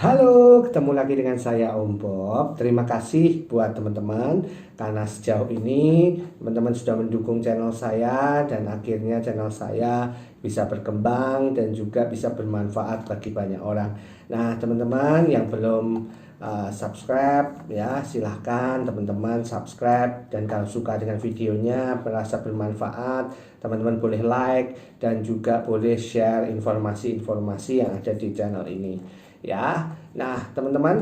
Halo, ketemu lagi dengan saya Om Bob. Terima kasih buat teman-teman karena sejauh ini teman-teman sudah mendukung channel saya dan akhirnya channel saya bisa berkembang dan juga bisa bermanfaat bagi banyak orang. Nah, teman-teman yang belum subscribe ya, silahkan teman-teman subscribe, dan kalau suka dengan videonya, merasa bermanfaat, teman-teman boleh like dan juga boleh share informasi-informasi yang ada di channel ini. Ya, nah teman-teman,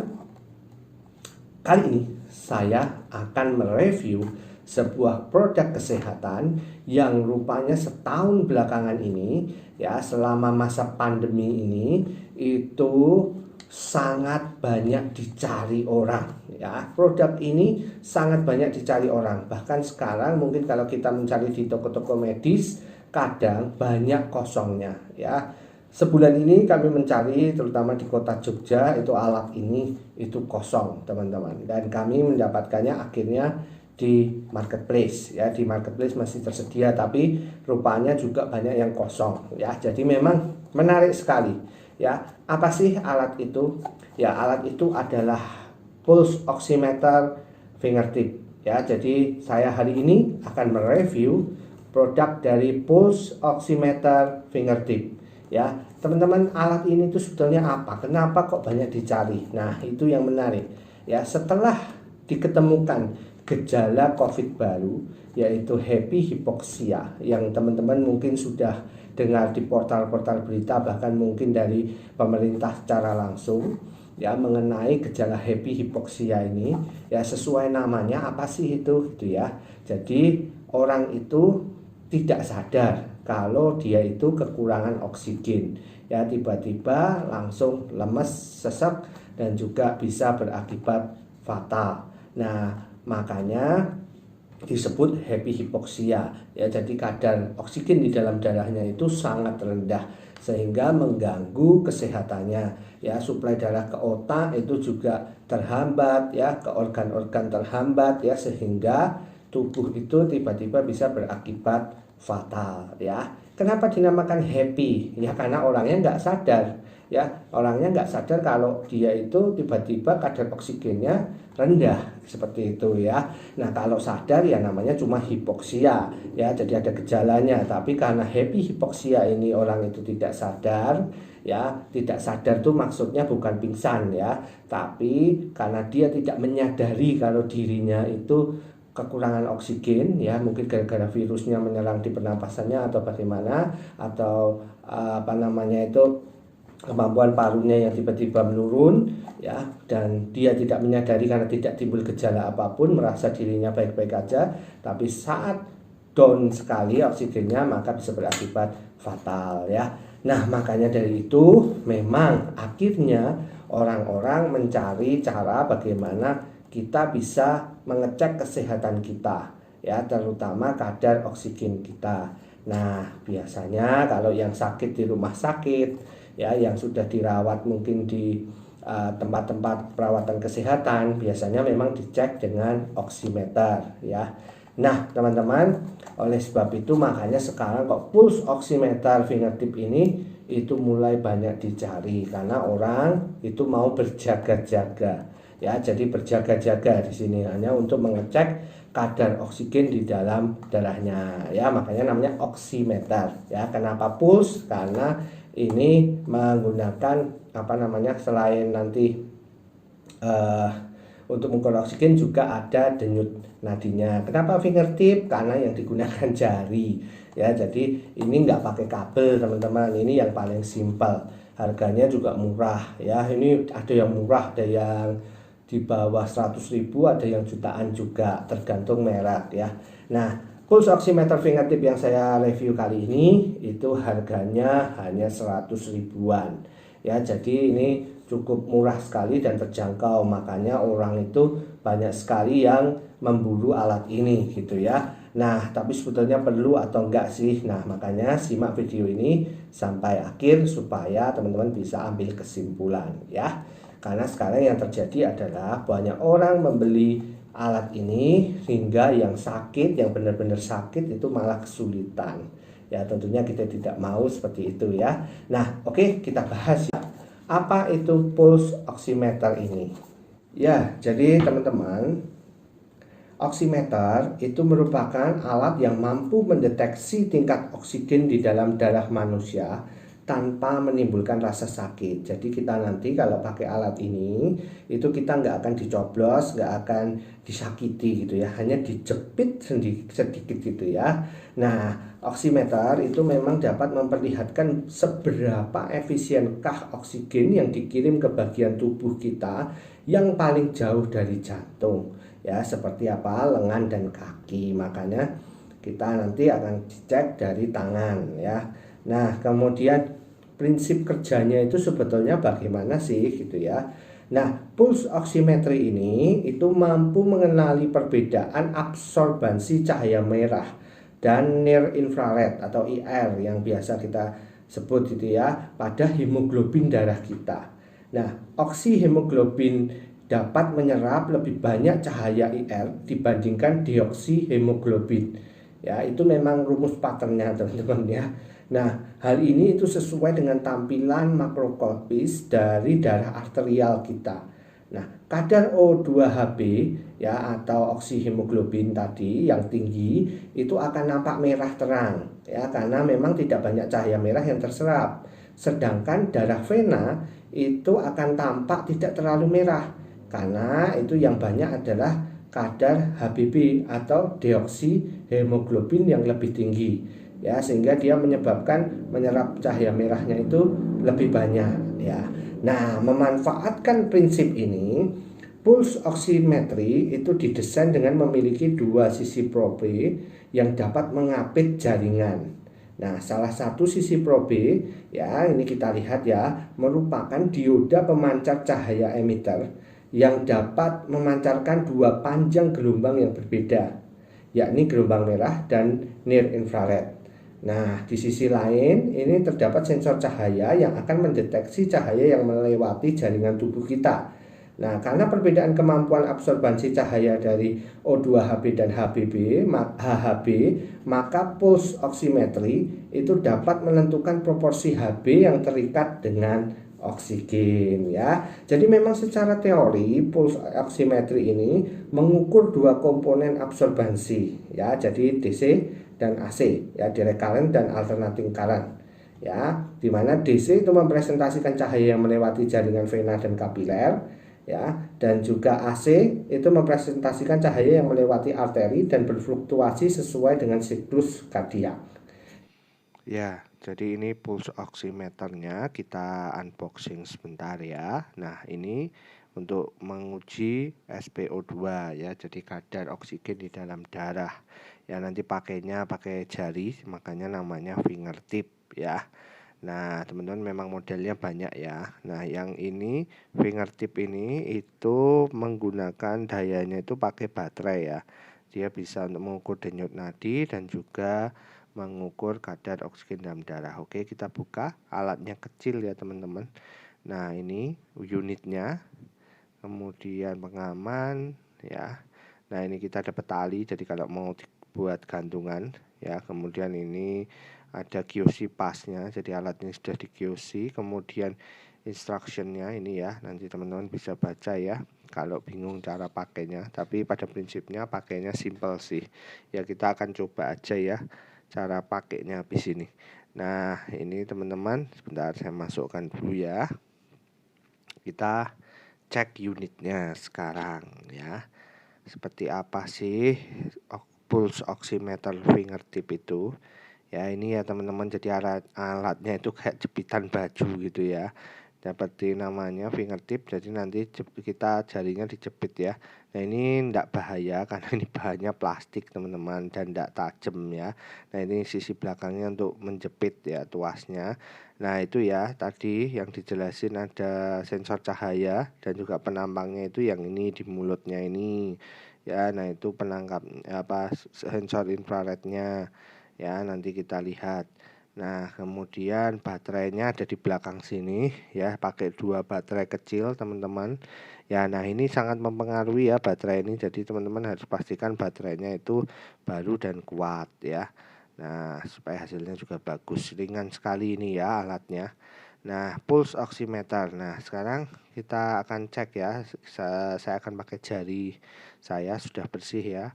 kali ini saya akan mereview sebuah produk kesehatan yang rupanya setahun belakangan ini, ya selama masa pandemi ini itu sangat banyak dicari orang. Ya, produk ini sangat banyak dicari orang. Bahkan sekarang mungkin kalau kita mencari di toko-toko medis, kadang banyak kosongnya. Ya, sebulan ini kami mencari terutama di kota Jogja, itu alat ini itu kosong teman-teman, dan kami mendapatkannya akhirnya di marketplace. Ya, di marketplace masih tersedia, tapi rupanya juga banyak yang kosong. Ya, jadi memang menarik sekali. Ya, apa sih alat itu? Ya, alat itu adalah pulse oximeter fingertip. Ya, jadi saya hari ini akan mereview produk dari pulse oximeter fingertip. Ya, teman-teman, alat ini tuh sebetulnya apa? Kenapa kok banyak dicari? Nah, itu yang menarik. Ya, setelah diketemukan gejala COVID baru, yaitu happy hypoxia, yang teman-teman mungkin sudah dengar di portal-portal berita, bahkan mungkin dari pemerintah secara langsung, ya, mengenai gejala happy hypoxia ini. Ya, sesuai namanya, apa sih itu gitu ya. Jadi orang itu tidak sadar kalau dia itu kekurangan oksigen, ya, tiba-tiba langsung lemes, sesek, dan juga bisa berakibat fatal. Nah, makanya disebut happy hypoxia, ya. Jadi kadar oksigen di dalam darahnya itu sangat rendah sehingga mengganggu kesehatannya. Ya, suplai darah ke otak itu juga terhambat, ya, ke organ-organ terhambat, ya, sehingga tubuh itu tiba-tiba bisa berakibat fatal. Ya, kenapa dinamakan happy? Ya, karena orangnya nggak sadar. Ya, orangnya nggak sadar kalau dia itu tiba-tiba kadar oksigennya rendah seperti itu ya. Nah, kalau sadar ya namanya cuma hipoksia, ya, jadi ada gejalanya. Tapi karena happy hipoksia ini orang itu tidak sadar, ya, tidak sadar tuh maksudnya bukan pingsan ya, tapi karena dia tidak menyadari kalau dirinya itu kekurangan oksigen, ya, mungkin gara-gara virusnya menyerang di pernapasannya atau bagaimana, atau apa namanya itu, kemampuan parunya yang tiba-tiba menurun, ya, dan dia tidak menyadari karena tidak timbul gejala apapun, merasa dirinya baik-baik aja, tapi saat down sekali oksigennya maka bisa berakibat fatal ya. Nah, makanya dari itu memang akhirnya orang-orang mencari cara bagaimana kita bisa mengecek kesehatan kita, ya, terutama kadar oksigen kita. Nah, biasanya kalau yang sakit di rumah sakit, ya, yang sudah dirawat mungkin di tempat-tempat perawatan kesehatan, biasanya memang dicek dengan oximeter ya. Nah, teman-teman, oleh sebab itu makanya sekarang kok pulse oximeter fingertip ini itu mulai banyak dicari karena orang itu mau berjaga-jaga. Ya, jadi berjaga-jaga di sini hanya untuk mengecek kadar oksigen di dalam darahnya. Ya, makanya namanya oximeter. Ya, kenapa pulse? Karena ini menggunakan apa namanya, selain nanti untuk mengukur oksigen juga ada denyut nadinya. Kenapa fingertip? Karena yang digunakan jari. Ya, jadi ini nggak pakai kabel teman-teman. Ini yang paling simpel. Harganya juga murah. Ya, ini ada yang murah, ada yang di bawah 100.000, ada yang jutaan juga, tergantung merek ya. Nah, pulse oximeter fingertip yang saya review kali ini itu harganya hanya 100 ribuan. Ya, jadi ini cukup murah sekali dan terjangkau, makanya orang itu banyak sekali yang memburu alat ini gitu ya. Nah, tapi sebetulnya perlu atau enggak sih? Nah, makanya simak video ini sampai akhir supaya teman-teman bisa ambil kesimpulan ya. Karena sekarang yang terjadi adalah banyak orang membeli alat ini hingga yang sakit, yang benar-benar sakit itu malah kesulitan. Ya, tentunya kita tidak mau seperti itu ya. Nah, oke, kita bahas ya. Apa itu pulse oximeter ini? Ya, jadi teman-teman, oximeter itu merupakan alat yang mampu mendeteksi tingkat oksigen di dalam darah manusia tanpa menimbulkan rasa sakit. Jadi kita nanti kalau pakai alat ini, itu kita nggak akan dicoblos, nggak akan disakiti gitu ya, hanya dijepit sedikit gitu ya. Nah, oximeter itu memang dapat memperlihatkan seberapa efisienkah oksigen yang dikirim ke bagian tubuh kita yang paling jauh dari jantung. Ya, seperti apa, lengan dan kaki. Makanya kita nanti akan dicek dari tangan ya. Nah, kemudian prinsip kerjanya itu sebetulnya bagaimana sih gitu ya. Nah, pulse oximetry ini itu mampu mengenali perbedaan absorbansi cahaya merah dan near infrared atau IR yang biasa kita sebut gitu ya pada hemoglobin darah kita. Nah, oksihemoglobin dapat menyerap lebih banyak cahaya IR dibandingkan deoksihemoglobin. Ya, itu memang rumus patternnya teman-teman ya. Nah, hal ini itu sesuai dengan tampilan makroskopis dari darah arterial kita. Nah, kadar O2Hb ya atau oksihemoglobin tadi yang tinggi itu akan nampak merah terang ya karena memang tidak banyak cahaya merah yang terserap. Sedangkan darah vena itu akan tampak tidak terlalu merah karena itu yang banyak adalah kadar HBB atau deoksihemoglobin yang lebih tinggi ya, sehingga dia menyebabkan menyerap cahaya merahnya itu lebih banyak ya. Nah, memanfaatkan prinsip ini, pulse oximetry itu didesain dengan memiliki dua sisi probe yang dapat mengapit jaringan. Nah, salah satu sisi probe ya, ini kita lihat ya, merupakan dioda pemancar cahaya emitter yang dapat memancarkan dua panjang gelombang yang berbeda, yakni gelombang merah dan near infrared. Nah, di sisi lain ini terdapat sensor cahaya yang akan mendeteksi cahaya yang melewati jaringan tubuh kita. Nah, karena perbedaan kemampuan absorbansi cahaya dari O2Hb dan HHB, maka pulse oximetry itu dapat menentukan proporsi Hb yang terikat dengan oksigen ya. Jadi memang secara teori pulse oximetry ini mengukur dua komponen absorbansi ya. Jadi DC dan AC ya, direct current dan alternating current ya, dimana DC itu mempresentasikan cahaya yang melewati jaringan vena dan kapiler ya, dan juga AC itu mempresentasikan cahaya yang melewati arteri dan berfluktuasi sesuai dengan siklus kardiak. Ya, jadi ini pulse oximeternya kita unboxing sebentar ya. Nah, ini untuk menguji SpO2 ya, jadi kadar oksigen di dalam darah. Ya, nanti pakainya pakai jari, makanya namanya fingertip ya. Nah, teman-teman memang modelnya banyak ya. Nah, yang ini fingertip ini itu menggunakan dayanya itu pakai baterai ya. Dia bisa untuk mengukur denyut nadi dan juga mengukur kadar oksigen dalam darah. Oke, kita buka. Alatnya kecil ya, teman-teman. Nah, ini unitnya. Kemudian pengaman ya. Nah, ini kita dapat tali jadi kalau mau buat gantungan ya. Kemudian ini ada QC pasnya, jadi alatnya sudah di QC. Kemudian instructionnya ini ya, nanti teman-teman bisa baca ya kalau bingung cara pakainya. Tapi pada prinsipnya pakainya simple sih ya. Kita akan coba aja ya cara pakainya habis ini. Nah, ini teman-teman, sebentar saya masukkan dulu ya. Kita cek unitnya sekarang ya. Seperti apa sih pulse oximeter fingertip itu? Ya, ini ya teman-teman, jadi alatnya itu kayak jepitan baju gitu ya. Seperti namanya fingertip, jadi nanti kita jarinya dijepit ya. Nah, ini enggak bahaya karena ini bahannya plastik teman-teman dan enggak tajam ya. Nah, ini sisi belakangnya untuk menjepit ya tuasnya. Nah, itu ya tadi yang dijelasin, ada sensor cahaya dan juga penampangnya itu yang ini di mulutnya ini ya. Nah, itu penangkap sensor infrarednya ya, nanti kita lihat. Nah, kemudian baterainya ada di belakang sini ya, pakai dua baterai kecil teman-teman ya. Nah, ini sangat mempengaruhi ya baterai ini, jadi teman-teman harus pastikan baterainya itu baru dan kuat ya. Nah, supaya hasilnya juga bagus. Ringan sekali ini ya alatnya. Nah, pulse oximeter. Nah, sekarang kita akan cek ya. Saya akan pakai jari saya sudah bersih ya.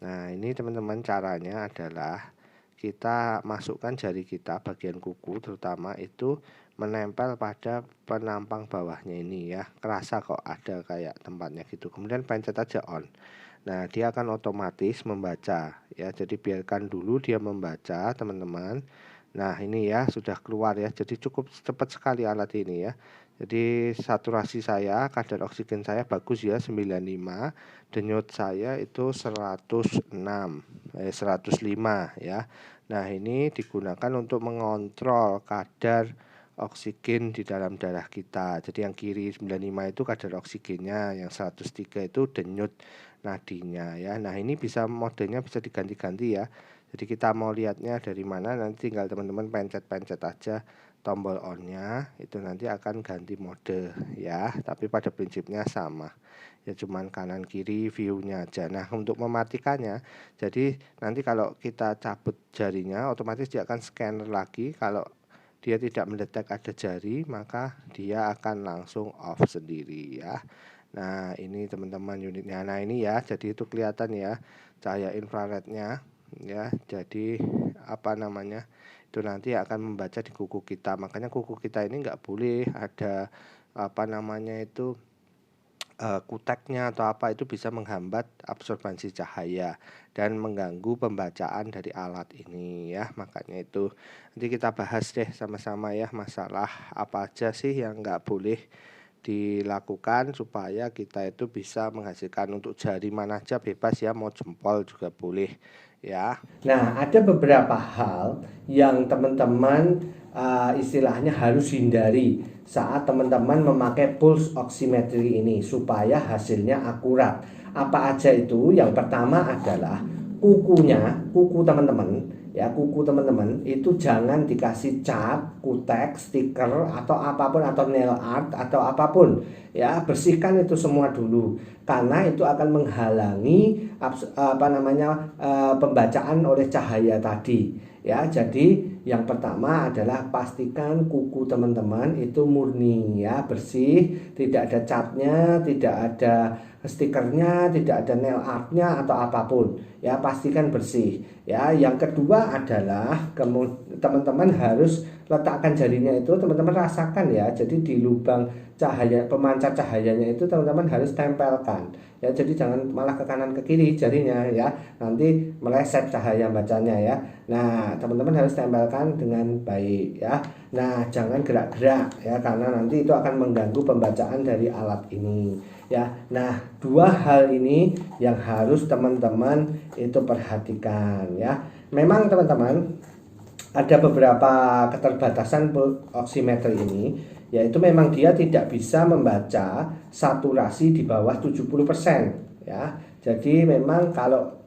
Nah, ini teman-teman caranya adalah kita masukkan jari kita bagian kuku terutama itu menempel pada penampang bawahnya ini ya. Kerasa kok ada kayak tempatnya gitu. Kemudian pencet aja on. Nah, dia akan otomatis membaca ya. Jadi biarkan dulu dia membaca, teman-teman. Nah, ini ya sudah keluar ya. Jadi cukup cepat sekali alat ini ya. Jadi saturasi saya, kadar oksigen saya bagus ya 95, denyut saya itu 106, 105 ya. Nah, ini digunakan untuk mengontrol kadar oksigen di dalam darah kita. Jadi yang kiri 95 itu kadar oksigennya, yang 103 itu denyut nadinya ya. Nah, ini bisa modenya bisa diganti-ganti ya. Jadi kita mau lihatnya dari mana, nanti tinggal teman-teman pencet-pencet aja tombol on-nya, itu nanti akan ganti mode ya. Tapi pada prinsipnya sama. Ya cuman kanan kiri view-nya aja. Nah, untuk mematikannya, jadi nanti kalau kita cabut jarinya otomatis dia akan scanner lagi. Kalau dia tidak mendetek ada jari, maka dia akan langsung off sendiri ya. Nah, ini teman-teman unitnya. Nah, ini ya, jadi itu kelihatan ya cahaya infrarednya ya. Jadi apa namanya, itu nanti akan membaca di kuku kita. Makanya kuku kita ini nggak boleh ada apa namanya itu kuteknya atau apa, itu bisa menghambat absorbansi cahaya dan mengganggu pembacaan dari alat ini ya. Makanya itu nanti kita bahas deh sama-sama ya, masalah apa aja sih yang nggak boleh dilakukan supaya kita itu bisa menghasilkan. Untuk jari mana aja bebas ya, mau jempol juga boleh ya. Nah, ada beberapa hal yang teman-teman istilahnya harus hindari saat teman-teman memakai pulse oximetry ini supaya hasilnya akurat. Apa aja itu? Yang pertama adalah kuku teman-teman ya, kuku teman-teman itu jangan dikasih cat, kutek, stiker atau apapun, atau nail art atau apapun ya. Bersihkan itu semua dulu karena itu akan menghalangi pembacaan oleh cahaya tadi ya. Jadi yang pertama adalah pastikan kuku teman-teman itu murni ya, bersih, tidak ada catnya, tidak ada stikernya, tidak ada nail artnya atau apapun ya. Pastikan bersih ya. Yang kedua adalah teman-teman harus letakkan jarinya itu, teman-teman rasakan ya. Jadi di lubang cahaya, pemancar cahayanya itu teman-teman harus tempelkan ya. Jadi jangan malah ke kanan ke kiri jarinya ya, nanti meleset cahaya bacanya ya. Nah, teman-teman harus tempelkan dengan baik ya. Nah, jangan gerak-gerak ya, karena nanti itu akan mengganggu pembacaan dari alat ini ya. Nah, dua hal ini yang harus teman-teman itu perhatikan ya. Memang teman-teman ada beberapa keterbatasan oximeter ini, yaitu memang dia tidak bisa membaca saturasi di bawah 70% ya. Jadi memang kalau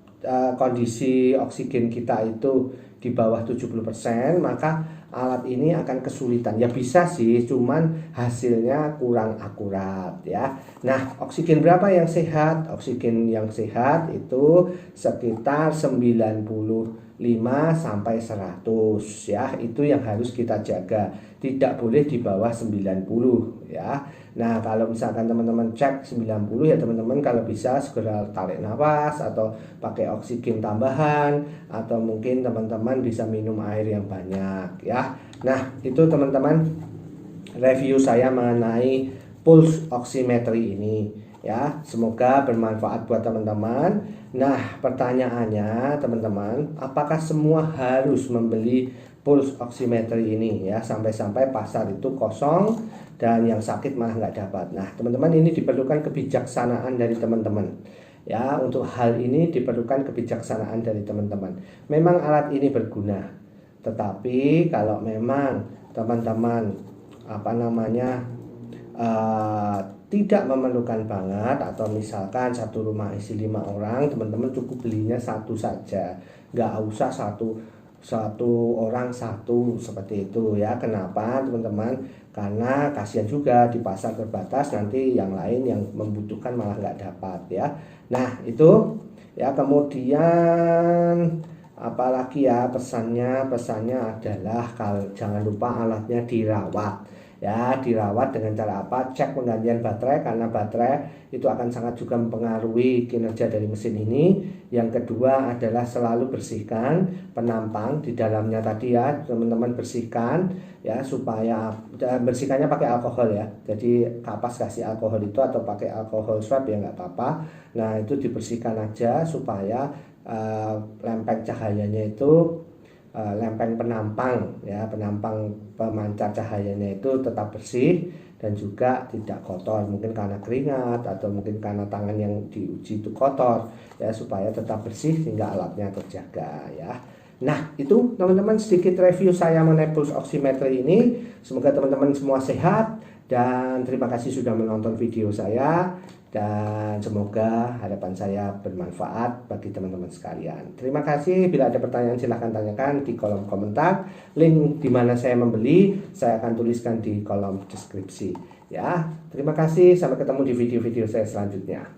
kondisi oksigen kita itu di bawah 70%, maka alat ini akan kesulitan. Ya bisa sih, cuman hasilnya kurang akurat ya. Nah, oksigen berapa yang sehat? Oksigen yang sehat itu sekitar 95 sampai 100 ya. Itu yang harus kita jaga. Tidak boleh di bawah 90 ya. Nah, kalau misalkan teman-teman cek 90 ya, teman-teman kalau bisa segera tarik nafas atau pakai oksigen tambahan, atau mungkin teman-teman bisa minum air yang banyak ya. Nah, itu teman-teman review saya mengenai pulse oximetry ini ya. Semoga bermanfaat buat teman-teman. Nah, pertanyaannya teman-teman, apakah semua harus membeli pulse oximetry ini ya, sampai-sampai pasar itu kosong dan yang sakit malah nggak dapat? Nah, teman-teman, ini diperlukan kebijaksanaan dari teman-teman ya. Untuk hal ini diperlukan kebijaksanaan dari teman-teman. Memang alat ini berguna, tetapi kalau memang teman-teman tidak memerlukan banget, atau misalkan satu rumah isi 5 orang, teman-teman cukup belinya satu saja, nggak usah satu orang satu seperti itu ya. Kenapa teman-teman? Karena kasihan juga di pasar terbatas, nanti yang lain yang membutuhkan malah nggak dapat ya. Nah, itu ya. Kemudian apalagi ya pesannya adalah jangan lupa alatnya dirawat ya. Dirawat dengan cara apa? Cek penggantian baterai, karena baterai itu akan sangat juga mempengaruhi kinerja dari mesin ini. Yang kedua adalah selalu bersihkan penampang di dalamnya tadi ya, teman-teman bersihkan ya, supaya bersihkannya pakai alkohol ya. Jadi kapas kasih alkohol itu atau pakai alkohol swab ya nggak apa-apa. Nah itu dibersihkan aja supaya lempeng cahayanya itu lempeng penampang ya, penampang pemancar cahayanya itu tetap bersih dan juga tidak kotor, mungkin karena keringat atau mungkin karena tangan yang diuji itu kotor ya, supaya tetap bersih sehingga alatnya terjaga ya. Nah itu teman-teman sedikit review saya mengenai pulse oximeter ini. Semoga teman-teman semua sehat dan terima kasih sudah menonton video saya. Dan semoga harapan saya bermanfaat bagi teman-teman sekalian. Terima kasih. Bila ada pertanyaan silahkan tanyakan di kolom komentar. Link di mana saya membeli saya akan tuliskan di kolom deskripsi. Ya, terima kasih. Sampai ketemu di video-video saya selanjutnya.